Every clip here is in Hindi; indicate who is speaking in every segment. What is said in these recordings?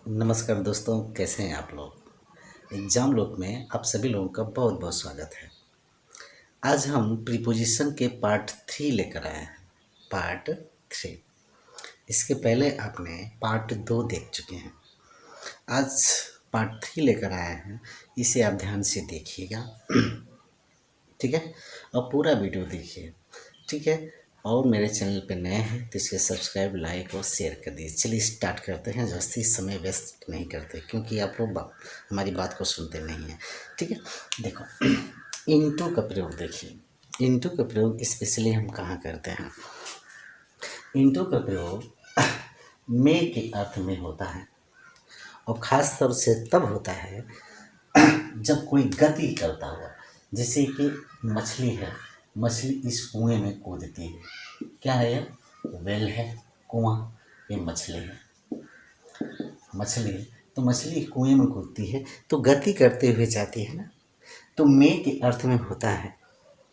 Speaker 1: नमस्कार दोस्तों, कैसे हैं आप लोग। एग्जाम लोग में आप सभी लोगों का बहुत बहुत स्वागत है। आज हम प्रीपोजिशन के पार्ट 3 लेकर आए हैं। पार्ट 3। इसके पहले आपने पार्ट 2 देख चुके हैं। आज पार्ट 3 लेकर आए हैं, इसे आप ध्यान से देखिएगा। ठीक है, और पूरा वीडियो देखिए। ठीक है, और मेरे चैनल पे नए हैं तो इसे सब्सक्राइब, लाइक और शेयर कर दीजिए। चलिए स्टार्ट करते हैं, जास्ती समय वेस्ट नहीं करते क्योंकि आप लोग हमारी बात को सुनते नहीं हैं। ठीक है, देखो इनटू का प्रयोग देखिए। इनटू का प्रयोग स्पेशली हम कहाँ करते हैं। इनटू का प्रयोग में के अर्थ में होता है और ख़ास तौर से तब होता है जब कोई गति करता हुआ, जैसे कि मछली है, मछली इस कुएं में कूदती है। क्या है ये? वेल है, कुआं। ये मछली है, मछली। तो मछली कुएं में कूदती है तो गति करते हुए जाती है ना। तो में के अर्थ में होता है,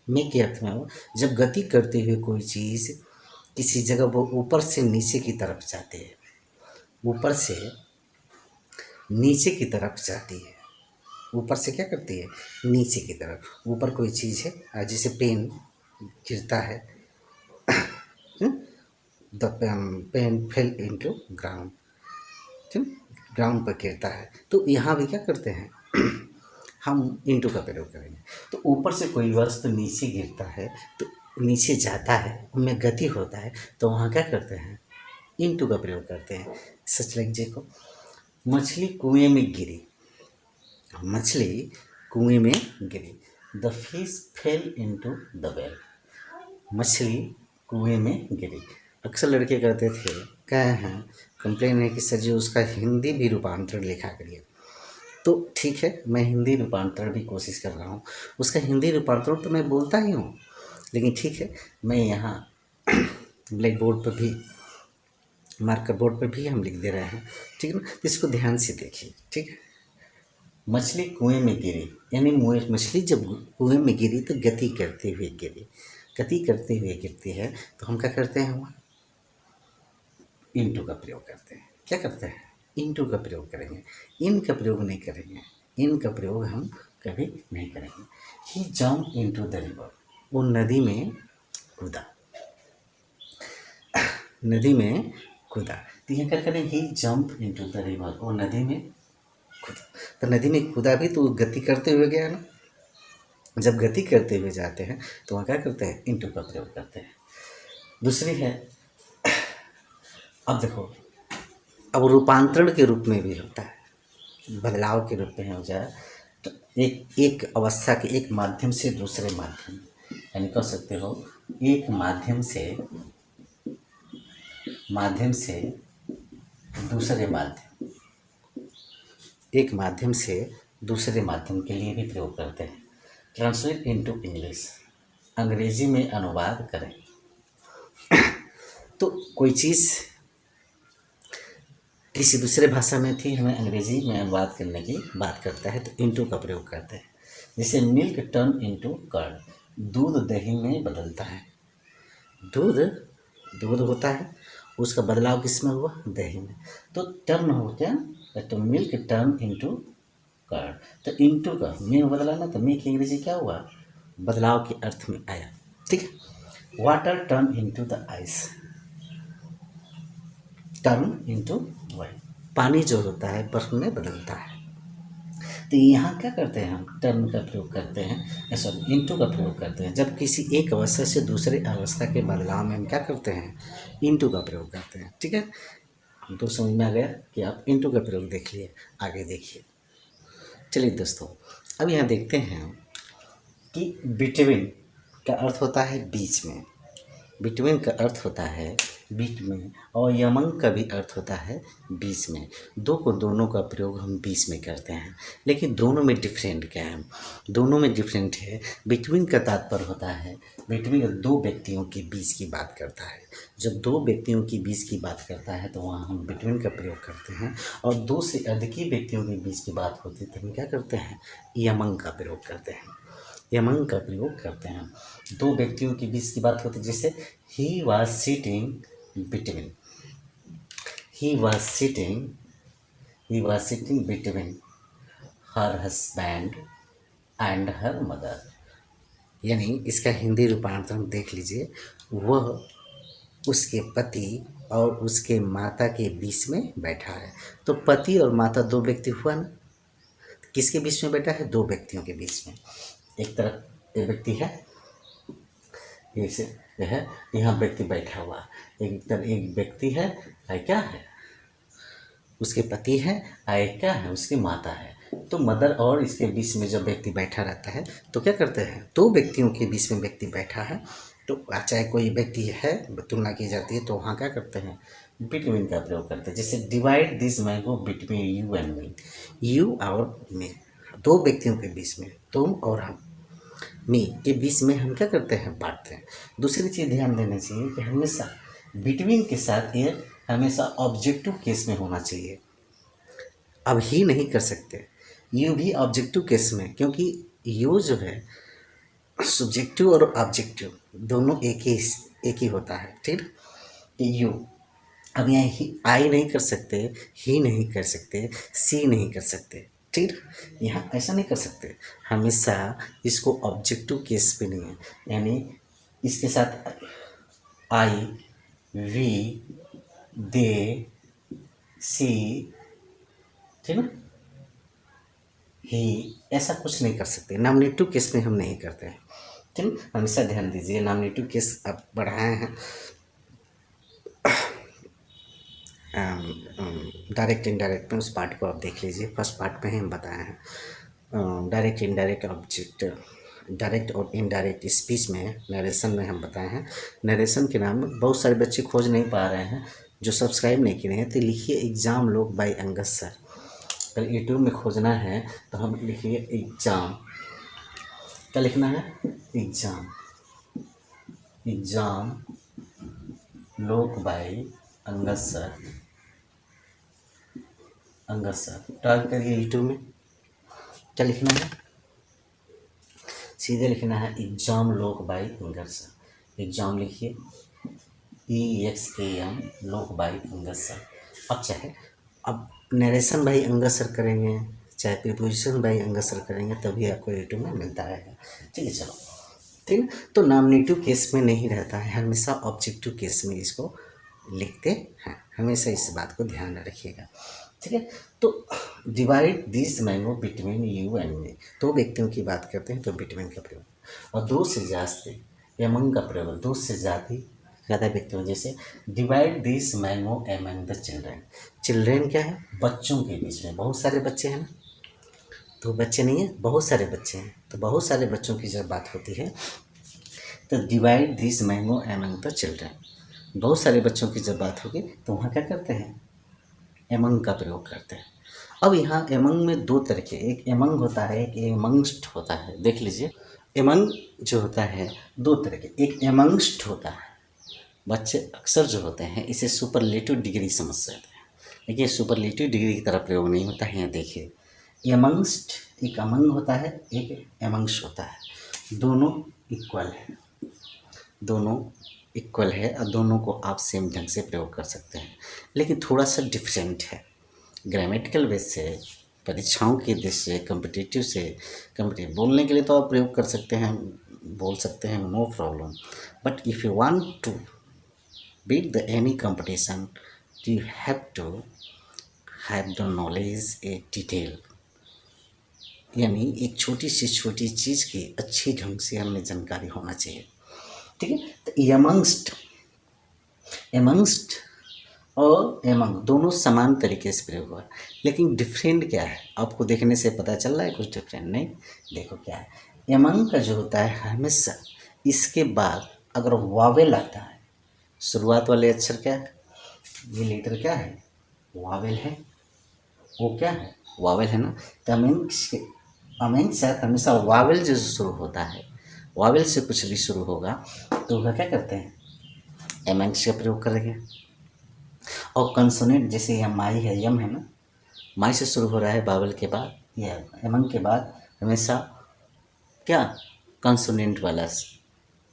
Speaker 1: में के अर्थ में हो जब गति करते हुए कोई चीज़ किसी जगह वो ऊपर से नीचे की तरफ जाती है, ऊपर से नीचे की तरफ जाती है। ऊपर से क्या करती है? नीचे की तरफ। ऊपर कोई चीज़ है, जैसे पेन गिरता है, the pen fell into ground, ठीक, ग्राउंड पर गिरता है। तो यहाँ भी क्या करते हैं हम इंटू का प्रयोग करेंगे। तो ऊपर से कोई वस्तु नीचे गिरता है तो नीचे जाता है, उनमें गति होता है, तो वहाँ क्या करते हैं? इंटू का प्रयोग करते हैं। सच लाइक देखो, मछली कुएं में गिरी, मछली कुएं में गिरी। The fish fell into the well, मछली कुएं में गिरी। अक्सर लड़के कहते थे, कहे हैं, कंप्लेन है कि सर जी उसका हिंदी भी रूपांतरण लिखा करिए। तो ठीक है, मैं हिंदी रूपांतरण भी कोशिश कर रहा हूँ। उसका हिंदी रूपांतरण तो मैं बोलता ही हूँ, लेकिन ठीक है, मैं यहाँ ब्लैक बोर्ड पर भी, मार्कर बोर्ड पर भी हम लिख दे रहे हैं। ठीक है ना, इसको ध्यान से देखिए। ठीक है, मछली कुएं में गिरी, यानी मछली जब कुएं में गिरी तो गति करते हुए गिरी। गति करते हुए गिरती है तो हम क्या करते हैं? वहाँ इंटू का प्रयोग करते हैं। क्या करते हैं? इंटू का प्रयोग करेंगे, इन का प्रयोग नहीं करेंगे। इन का प्रयोग हम कभी नहीं करेंगे। ही जम्प इनटू द रिवर, वो नदी में कूदा, नदी में कूदा। तो यहाँ क्या करें? ही जम्प इनटू द रिवर, वो नदी में कूदा। तो नदी में कूदा भी तो गति करते हुए गया ना। जब गति करते हुए जाते हैं तो वहाँ क्या करते हैं? इंटू का प्रयोग करते हैं। दूसरी है, अब देखो, अब रूपांतरण के रूप में भी होता है, बदलाव के रूप में हो जाए तो एक एक अवस्था के एक माध्यम से दूसरे माध्यम, यानी कह सकते हो एक माध्यम से दूसरे माध्यम, एक माध्यम से दूसरे माध्यम के लिए भी प्रयोग करते हैं। ट्रांसलेट इनटू इंग्लिश, अंग्रेजी में अनुवाद करें। तो कोई चीज़ किसी दूसरे भाषा में थी, हमें अंग्रेजी में अनुवाद करने की बात करता है तो इनटू का प्रयोग करते हैं। जैसे मिल्क टर्न इनटू कर्ड, दूध दही में बदलता है। दूध दूध होता है, उसका बदलाव किस में हुआ? दही में। तो टर्न हो क्या? तो मिल्क टर्न इनटू कर्ड। तो इनटू का में बदला ना, तो में की अंग्रेजी क्या हुआ? बदलाव के अर्थ में आया। ठीक है, water turn into the ice, turn into white, पानी जो होता है बर्फ में बदलता है। तो यहाँ क्या करते हैं? हम टर्न का प्रयोग करते हैं, सॉरी इनटू का प्रयोग करते हैं। जब किसी एक अवस्था से दूसरे अवस्था के बदलाव में हम क्या करते हैं? इनटू का प्रयोग करते हैं। ठीक है, तो समझ में आ गया कि आप इनटू का प्रयोग देख लिए। आगे देखिए। चलिए दोस्तों, अब यहाँ देखते हैं कि बिटवीन का अर्थ होता है बीच में, बिटवीन का अर्थ होता है बीच में, और यमंग का भी अर्थ होता है बीच में। दो को दोनों का प्रयोग हम बीच में करते हैं, लेकिन दोनों में डिफरेंट क्या है? दोनों में डिफरेंट है। बिटवीन का तात्पर्य होता है, बिटवीन दो व्यक्तियों के बीच की बात करता है। जब दो व्यक्तियों के बीच की बात करता है तो वहाँ हम बिटवीन का प्रयोग करते हैं, और दो से अधिक ही व्यक्तियों के बीच की बात होती है तो हम क्या करते हैं? यमंग का प्रयोग करते हैं। यमंग का प्रयोग करते हैं। दो व्यक्तियों के बीच की बात होती है, जैसे he was sitting between, he was sitting he was sitting between her husband and her mother. यानी इसका हिंदी रूपांतरण देख लीजिए, वह उसके पति और उसके माता के बीच में बैठा है। तो पति और माता दो व्यक्ति हुआ ना, किसके बीच में बैठा है? दो व्यक्तियों के बीच में। एक तरफ एक व्यक्ति है, जैसे है यहाँ व्यक्ति बैठा हुआ, एक व्यक्ति है क्या है? उसके पति है, एक क्या है? उसकी माता है। तो मदर और इसके बीच में जब व्यक्ति बैठा रहता है तो क्या करते हैं? दो व्यक्तियों के बीच में व्यक्ति बैठा है, तो चाहे कोई व्यक्ति है, तुलना की जाती है, तो वहाँ क्या करते हैं? बिटवीन का प्रयोग करते हैं। जैसे divide this mango between you and me, you और मी, दो व्यक्तियों के बीच में, तुम और हम, मी के बीच में हम क्या करते हैं? बांटते हैं। दूसरी चीज़ ध्यान देना चाहिए कि हमेशा बिटवीन के साथ ये हमेशा ऑब्जेक्टिव केस में होना चाहिए। अब ही नहीं कर सकते, यू भी ऑब्जेक्टिव केस में, क्योंकि यू जो है सब्जेक्टिव और ऑब्जेक्टिव दोनों एक ही होता है, ठीक। यू, अब यहाँ ही आई नहीं कर सकते, ही नहीं कर सकते, सी नहीं कर सकते, ठीक। यहाँ ऐसा नहीं कर सकते, हमेशा इसको ऑब्जेक्टिव केस पे नहीं है, यानी इसके साथ आई, वी, दे, सी, ठीक ना, ही, ऐसा कुछ नहीं कर सकते। नॉमिनेटिव केस में हम नहीं करते हैं, ठीक। हमेशा ध्यान दीजिए, नॉमिनेटिव केस आप बढ़ाए हैं, डायरेक्ट इनडायरेक्ट में, उस पार्ट को आप देख लीजिए। फर्स्ट पार्ट में ही हम बताए हैं डायरेक्ट इनडायरेक्ट ऑब्जेक्ट, डायरेक्ट और इनडायरेक्ट स्पीच में, नरेशन में हम बताए हैं। नरेशन के नाम में बहुत सारे बच्चे खोज नहीं पा रहे हैं, जो सब्सक्राइब नहीं किए हैं, तो लिखिए एग्जाम लोग बाय अंगद सर। अगर यूट्यूब में खोजना है तो हम लिखिए एग्जाम, क्या लिखना है? Exam, exam Lok by Angad sir, Angad sir type करिए यूट्यूब में। क्या लिखना है? सीधे लिखना है exam Lok by Angad sir. Exam लिखिए EXAM Lok by Angad sir. अब चाहे अब नरेशन भाई अंगद सर करेंगे, चाहे प्रीपोजिशन भाई अंगद सर करेंगे, तभी आपको यूट्यूब में मिलता रहेगा, ठीक है। चलो, ठीक है। तो नॉमिनेटिव केस में नहीं रहता है, हमेशा ऑब्जेक्टिव केस में इसको लिखते हैं, हमेशा इस बात को ध्यान रखिएगा, ठीक है। तो divide this mango between you and me, दो व्यक्तियों की बात करते हैं तो बिटवीन का प्रयोग, और दो से जास्ती एमंग का प्रयोग, दो से ज़्यादा व्यक्तियों, जैसे divide this mango among the children. Children क्या है? बच्चों के बीच में, बहुत सारे बच्चे हैं ना, तो बच्चे नहीं है, बहुत सारे बच्चे हैं, तो बहुत सारे बच्चों की जब बात होती है तो divide this mango among the children, बहुत सारे बच्चों की जब बात होगी तो वहाँ क्या करते हैं? एमंग का प्रयोग करते हैं। अब यहाँ एमंग में दो तरह के, एक एमंग होता है, एक एमंगस्ट होता है। देख लीजिए, एमंग जो होता है दो तरह के, एक एमंगस्ट होता है, बच्चे अक्सर जो होते हैं इसे सुपरलेटिव डिग्री समझ जाते हैं, देखिए सुपरलेटिव डिग्री की तरह प्रयोग नहीं होता है। यहाँ देखिए, एमंगस्ट एक अमंग होता है, एक एमंगस्ट होता है, दोनों इक्वल है, दोनों इक्वल है, और दोनों को आप सेम ढंग से प्रयोग कर सकते हैं, लेकिन थोड़ा सा डिफरेंट है। ग्रामेटिकल वे से, परीक्षाओं के दृष्टि से, कम्पिटिटिव बोलने के लिए तो आप प्रयोग कर सकते हैं, बोल सकते हैं, no problem. But if you want to beat the any competition, you have to have the knowledge a detail, यानी एक छोटी सी छोटी चीज़ की अच्छी ढंग से हमें जानकारी होना चाहिए, ठीक है। तो एमंगस्ट और एमंग दोनों समान तरीके से प्रयोग हुआ, लेकिन डिफरेंट क्या है? आपको देखने से पता चल रहा है कुछ डिफरेंट? नहीं, देखो क्या है। एमंग का जो होता है हमेशा इसके बाद अगर वावेल आता है, शुरुआत वाले अक्षर क्या है? ये लेटर क्या है? वावेल है, वो क्या है? वावेल है ना। तो अमेंग साथ हमेशा वावेल जो शुरू होता है, वावेल से कुछ भी शुरू होगा तो वह क्या करते हैं? एमेंग का प्रयोग करेंगे। और कंसोनेंट जैसे यहाँ माई है, यम है ना, माई से शुरू हो रहा है वावेल के बाद, यह एमंग के बाद हमेशा क्या? कंसोनेंट वाला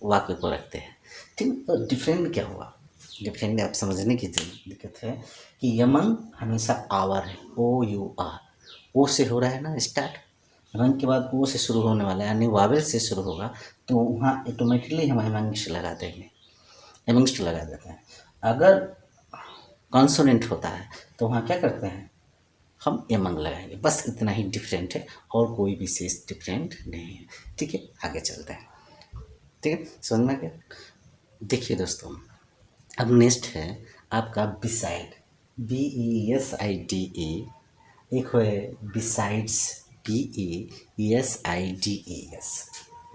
Speaker 1: वाक्य को रखते हैं, ठीक। तो डिफरेंट क्या हुआ? डिफरेंट आप समझने की दिक्कत है कि यमन हमेशा आवर है, OUR, ओ से हो रहा है ना स्टार्ट, रंग के बाद ओ से शुरू होने वाला है यानी वावेल से शुरू होगा, तो वहाँ ऑटोमेटिकली हम एमंग्स लगा देंगे, एमंग्स लगा देते हैं। अगर कॉन्सोनेंट होता है तो वहाँ क्या करते हैं, हम एमंग लगाएंगे। बस इतना ही डिफरेंट है और कोई विशेष डिफरेंट नहीं है। ठीक है, आगे चलते हैं। ठीक है, समझ में आ गया। देखिए दोस्तों, अब नेक्स्ट है आपका बिसाइड, BESIDE। एक है बिसाइड्स, BESIDES।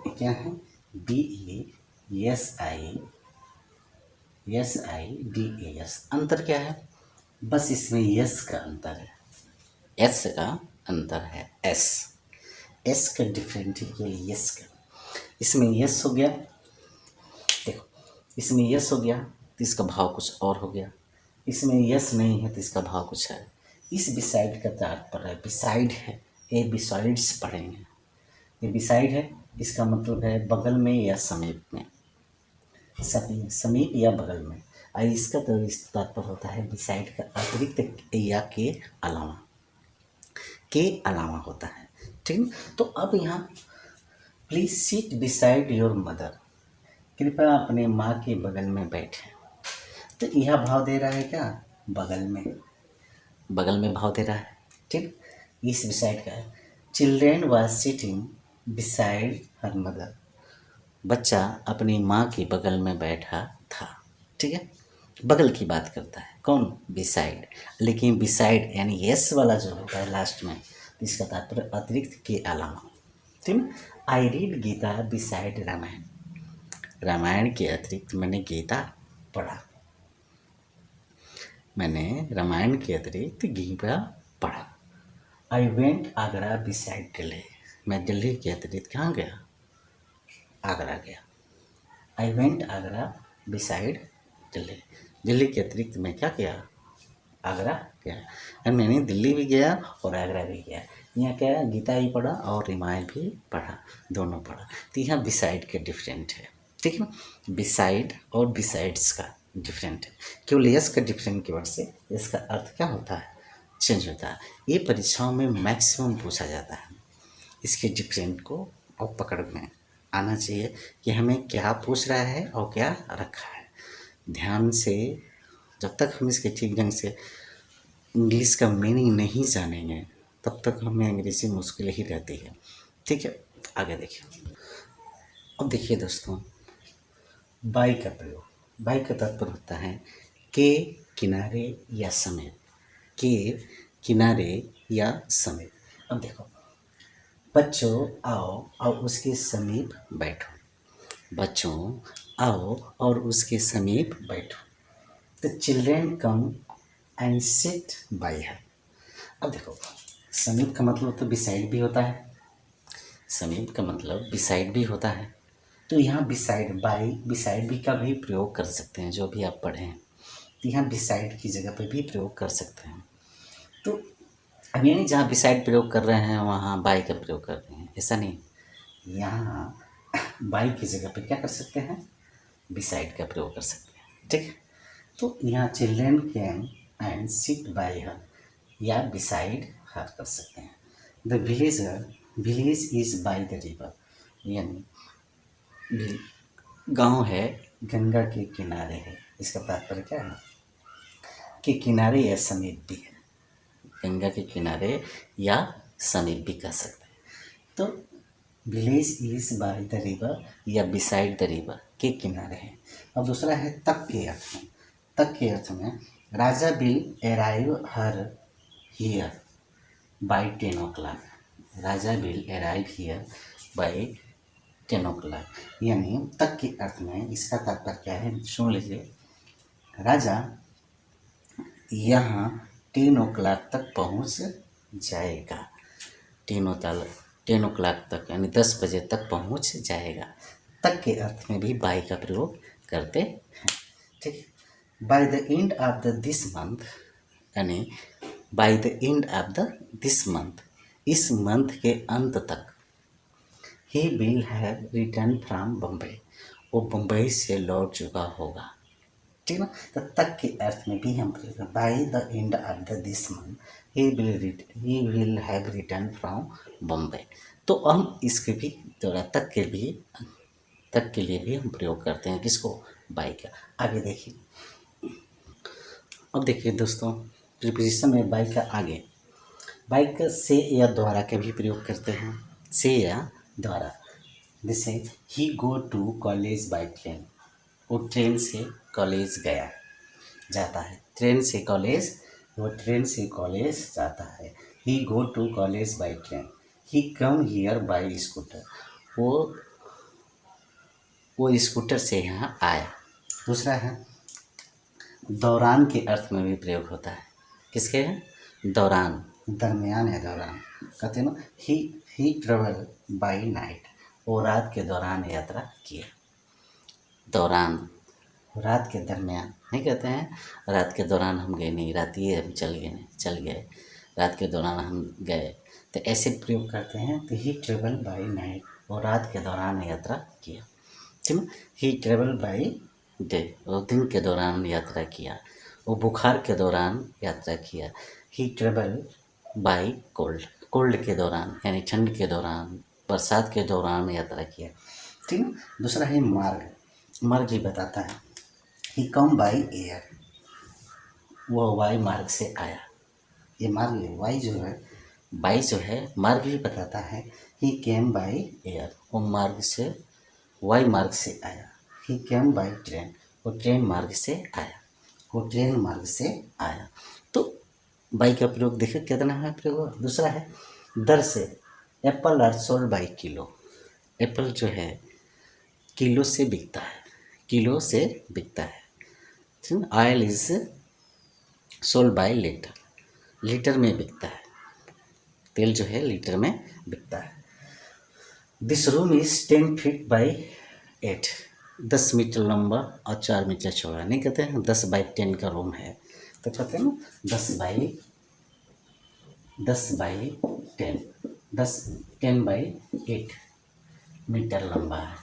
Speaker 1: क्या है, BESIDES। अंतर क्या है, बस इसमें यस का अंतर है, एस का अंतर है, एस एस का डिफरेंट है केवल यस का। इसमें यस हो गया, देखो इसमें यस हो गया तो इसका भाव कुछ और हो गया, इसमें यस नहीं है तो इसका भाव कुछ है। इस बिसाइड का तात्पर्य बिसाइड है, ए बिसाइड्स पढ़ेंगे, ये बिसाइड है, इसका मतलब है बगल में या समीप में, समीप या बगल में। और इसका तो इस तात्पर्य होता है बिसाइड का अतिरिक्त या के अलावा होता है। ठीक, तो अब यहाँ please seat beside your mother, कृपया अपने माँ के बगल में बैठे। तो यह भाव दे रहा है क्या, बगल में भाव दे रहा है। ठीक, इस बिसाइड का है, children was sitting beside her mother, बच्चा अपनी माँ के बगल में बैठा था। ठीक है, बगल की बात करता है कौन, बिसाइड। लेकिन बिसाइड यानी यस वाला जो होता है लास्ट में, इसका तात्पर्य अतिरिक्त के अलावा। ठीक, I read Gita beside Ramayana, Ramayana के अतिरिक्त मैंने गीता पढ़ा, मैंने रामायण के अतिरिक्त गीता पढ़ा। I went Agra beside Delhi, मैं दिल्ली के अतिरिक्त कहाँ गया, आगरा गया। I went Agra beside Delhi, Delhi के अतिरिक्त मैं क्या किया, आगरा गया। और मैंने दिल्ली भी गया और आगरा भी गया। यहाँ क्या, गीता भी पढ़ा और रामायण भी पढ़ा, दोनों पढ़ा। तो यहाँ बिसाइड के डिफरेंट है। ठीक है ना, बिसाइड और बिसाइड्स का डिफरेंट है, केवल यस का डिफरेंट की वजह से इसका अर्थ क्या होता है, चेंज होता है। ये परीक्षाओं में मैक्सिमम पूछा जाता है, इसके डिफरेंट को और पकड़ में आना चाहिए कि हमें क्या पूछ रहा है और क्या रखा है। ध्यान से जब तक हम इसके ठीक ढंग से इंग्लिश का मीनिंग नहीं जानेंगे तब तक हमें अंग्रेजी मुश्किल ही रहती है। ठीक है, आगे देखिए। अब देखिए दोस्तों, बाई का प्रयोग, बाई का तात्पर्य होता है के किनारे या समेत, के किनारे या समेत। अब देखो, बच्चों आओ और उसके समीप बैठो, बच्चों आओ और उसके समीप बैठो। The children come and sit by her. अब देखो, समीप का मतलब तो बिसाइड भी होता है, समीप का मतलब बिसाइड भी होता है। तो यहाँ बिसाइड, बाई बिसाइड भी का भी प्रयोग कर सकते हैं, जो भी आप पढ़े हैं। तो यहाँ बिसाइड की जगह पर भी प्रयोग कर सकते हैं। तो अब यानी जहाँ बिसाइड प्रयोग कर रहे हैं वहाँ बाई का प्रयोग कर रहे हैं, ऐसा नहीं। यहाँ बाई की जगह पे क्या कर सकते हैं, बिसाइड का प्रयोग कर सकते हैं। ठीक है, तो यहाँ children can and sit by her या बिसाइड हर कर सकते हैं। The village is by the river, यानी गांव है गंगा के किनारे है। इसका तात्पर्य क्या है कि किनारे या समीप भी है, गंगा के किनारे या समीप भी कह सकते हैं। तो village is by the river या बिसाइड द रिवर, के किनारे है। अब दूसरा है तक के अर्थ में, तक के अर्थ में Raja will arrive here by bye 10 o'clock, Raja will arrive here bye 10 o'clock। यानी तक के अर्थ में इसका तात्पर्य क्या है, सुन लीजिए। राजा यहाँ 10 o'clock तक पहुँच जाएगा, 10 o'clock तक यानी 10 बजे तक पहुँच जाएगा। तक के अर्थ में भी बाय का प्रयोग करते हैं। ठीक है, by the end of the this month, यानी by the end of the this month, इस मंथ के अंत तक। He will have return from Bombay, वो बम्बई से लौट चुका होगा। ठीक ना। तो तक के अर्थ में भी हम प्रयोग by the end of the this month he will have return from Bombay. तो हम इसके भी थोड़ा तक के लिए भी हम प्रयोग करते हैं किसको, बाई का। आगे देखिए, अब देखिए दोस्तों, प्रीपोजिशन में बाई का आगे, बाई का से या द्वारा का भी प्रयोग करते हैं, से या द्वारा। जैसे he go to college by train, वो ट्रेन से कॉलेज गया जाता है, ट्रेन से कॉलेज, वो ट्रेन से कॉलेज जाता है। He go to college by train, he come here by scooter, वो स्कूटर से यहाँ आया। दूसरा है दौरान के अर्थ में भी प्रयोग होता है, किसके है, दौरान, दरमियान है दौरान, कहते हैं ना। ही ट्रेवल बाई नाइट, वो रात के दौरान यात्रा किया। दौरान, रात के दरमियान नहीं कहते हैं रात के दौरान हम गए नहीं, रात ही हम चल गए, रात के दौरान हम गए, तो ऐसे प्रयोग करते हैं। तो ही ट्रेवल बाई नाइट, वो रात के दौरान यात्रा किया, ठीक है। ही ट्रेवल बाई डे, वो दिन के दौरान यात्रा किया, वो बुखार के दौरान यात्रा किया। ही ट्रेवल बाई कोल्ड, कोल्ड के दौरान यानी ठंड के दौरान, बरसात के दौरान यात्रा किया, ठीक है। दूसरा है मार्ग, मार्ग ही बताता है। ही कम बाई एयर, वह वाई मार्ग से आया। ये मार्ग वाई जो है, बाई जो है मार्ग ही बताता है। ही केम बाई एयर, वो मार्ग से, वाई मार्ग से आया। ही केम बाई ट्रेन, वो ट्रेन मार्ग से आया, वो ट्रेन मार्ग से आया। तो बाई का प्रयोग देखिए कितना है प्रयोग। दूसरा है दर से, apple are sold by kilo, apple जो है किलो से बिकता है, किलो से बिकता है, ठीक है। Oil is sold by litre, litre में बिकता है, तेल जो है लीटर में बिकता है। This room is 10 feet by 8, 10 metre लंबा और 4 मीटर चौड़ा, नहीं कहते हैं 10 बाई 10 का रूम है, तो कहते हैं ना 10 बाई 10, 10 बाई 8 मीटर लंबा है,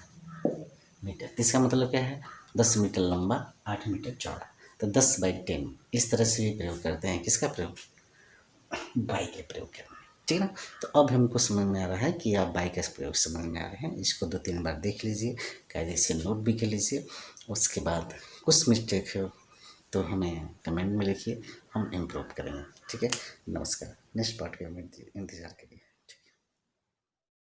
Speaker 1: मीटर, इसका मतलब क्या है, 10 मीटर लंबा 8 मीटर चौड़ा, तो 10/10 इस तरह से भी प्रयोग करते हैं। किसका प्रयोग, बाई के प्रयोग करना, ठीक है ना। तो अब हमको समझ में आ रहा है कि आप बाई का प्रयोग समझ में आ रहे हैं। इसको 2-3 बार देख लीजिए, कायदे से नोट भी कर लीजिए। उसके बाद कुछ मिस्टेक हो तो हमें कमेंट में लिखिए, हम इम्प्रूव करेंगे, ठीक है। नमस्कार, नेक्स्ट पार्ट का इंतजार करिए।